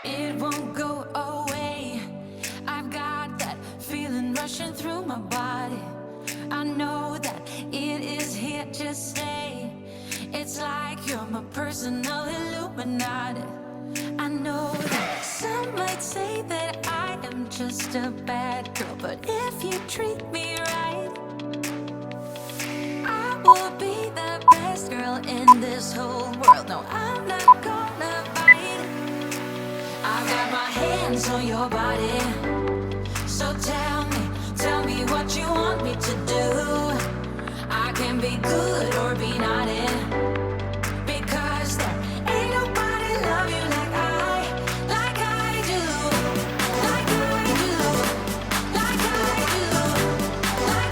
It won't go away. I've got that feeling rushing through my body. I know that it is here to stay. It's like you're my personal Illuminati. I know that some might say that I am just a bad girl, but if you treat me right, I will be the best girl in this whole world. No, I'm not gonna bite. I've got my hands on your body. So tell me what you want me to do. I can be good or be naughty, because there ain't nobody love you like I do, like I do, like I do, like I do, like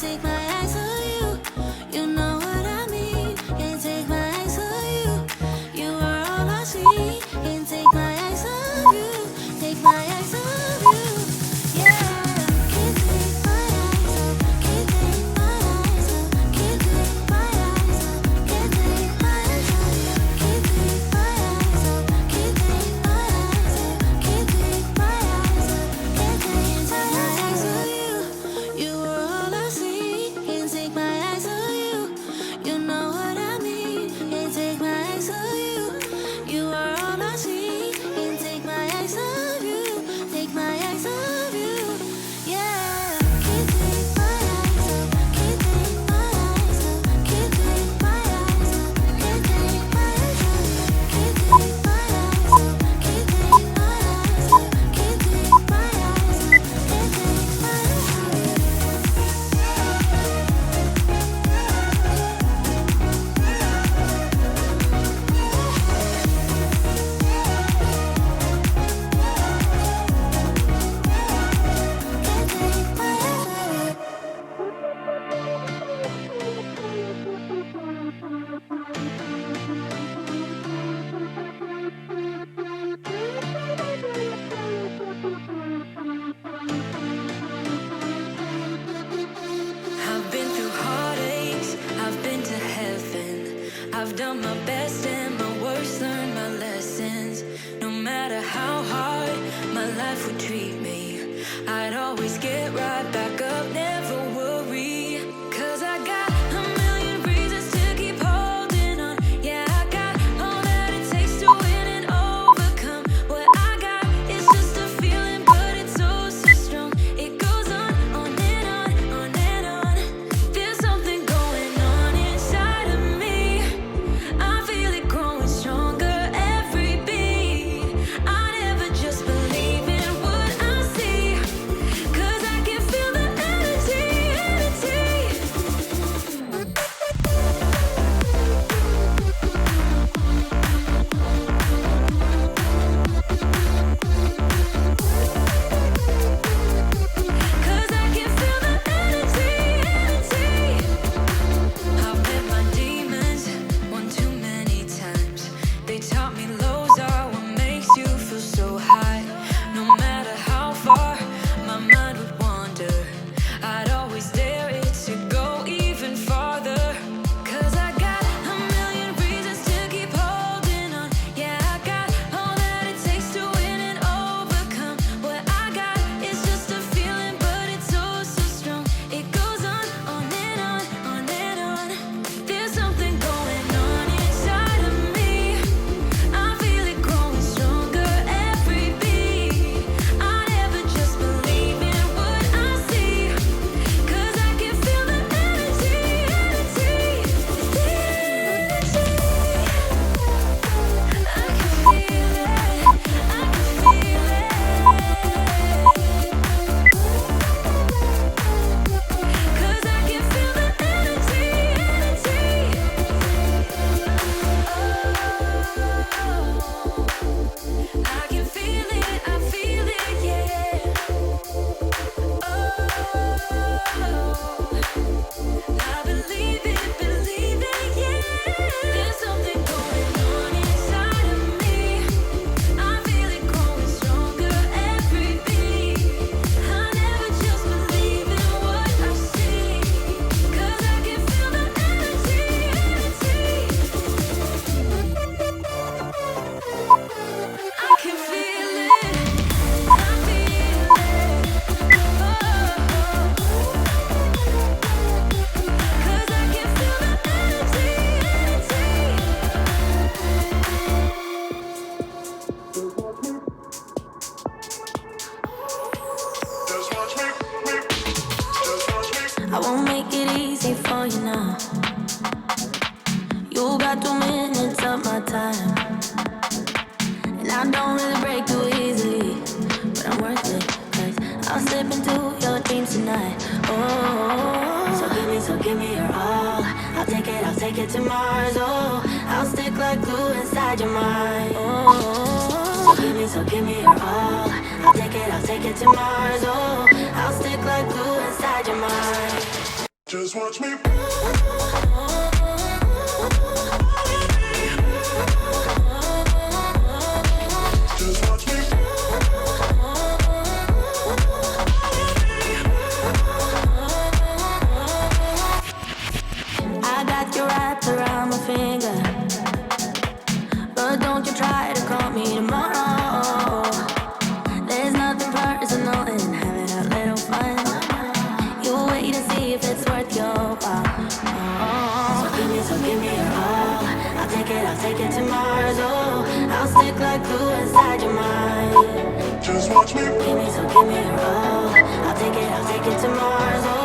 Take my always get right back up, never worry. 'Cause I got a million reasons to keep holding on. Yeah, I got all that it takes to win and overcome. What I got is just a feeling, but it's so, so strong. It goes on and on, on and on. There's something going on inside of me. I feel it growing stronger every beat. I never just believe in what I see. 'Cause I can feel the energy, energy. 'Cause I can feel the energy, energy. I've met my demons one too many times. They taught me lows are what makes you feel so high. No matter how far my mind would wander, I'd always dare it to go even farther. 'Cause I got a million reasons to keep holding on. Yeah, I got all that it takes to win and overcome. What I got is just a feeling, but it's so, so strong. It goes on and on, on and on. There's something going on inside of me. I feel it growing stronger every beat. I never just believe in what I see. 'Cause I can feel the energy, energy. The energy. I can feel it, I can feel it. 'Cause I can feel the energy, energy. Oh, I can feel it, yeah. Oh, I believe it, yeah. There's something going on inside of me. I feel it growing stronger every beat. I never just believe in what I see. 'Cause I can feel the energy, energy. I can feel it, I feel it. Oh, 'cause I can feel the energy, energy. I won't make it easy for you now. You got 2 minutes of my time, and I don't really break too easily, but I'm worth it, 'cause I'll slip into your dreams tonight. Oh, so give me your all. I'll take it to Mars. Oh, I'll stick like glue inside your mind. Oh, so give me your all. I'll take it to Mars. Oh, I'll stick like glue inside your mind. Just watch me. Just watch me. I got you wrapped around my finger, but don't you try to call me tomorrow. There's nothing personal in having a little fun. You wait and see if it's worth your while. Oh, so give me your all. I'll take it to Mars. Oh, I'll stick like glue inside your mind. Just watch me. Give me your all. I'll take it to Mars. Oh,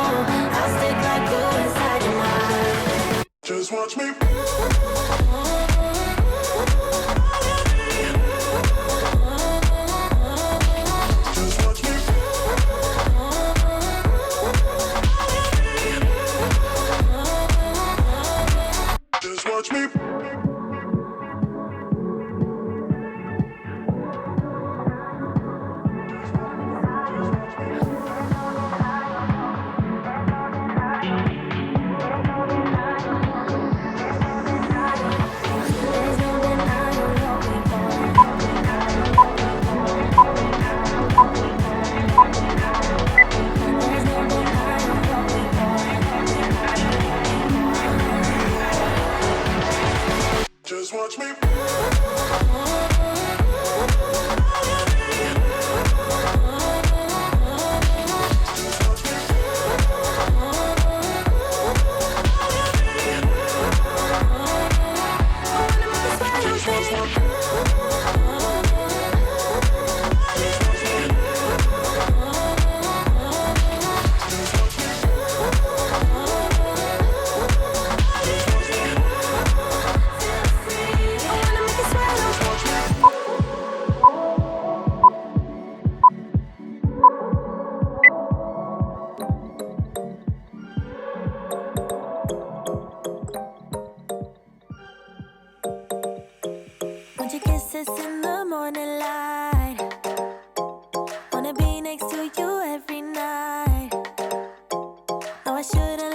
I'll stick like glue inside your mind. Just watch me. Just watch me. Just watch me. kiss in the morning light. Wanna be next to you every night. No, I shouldn't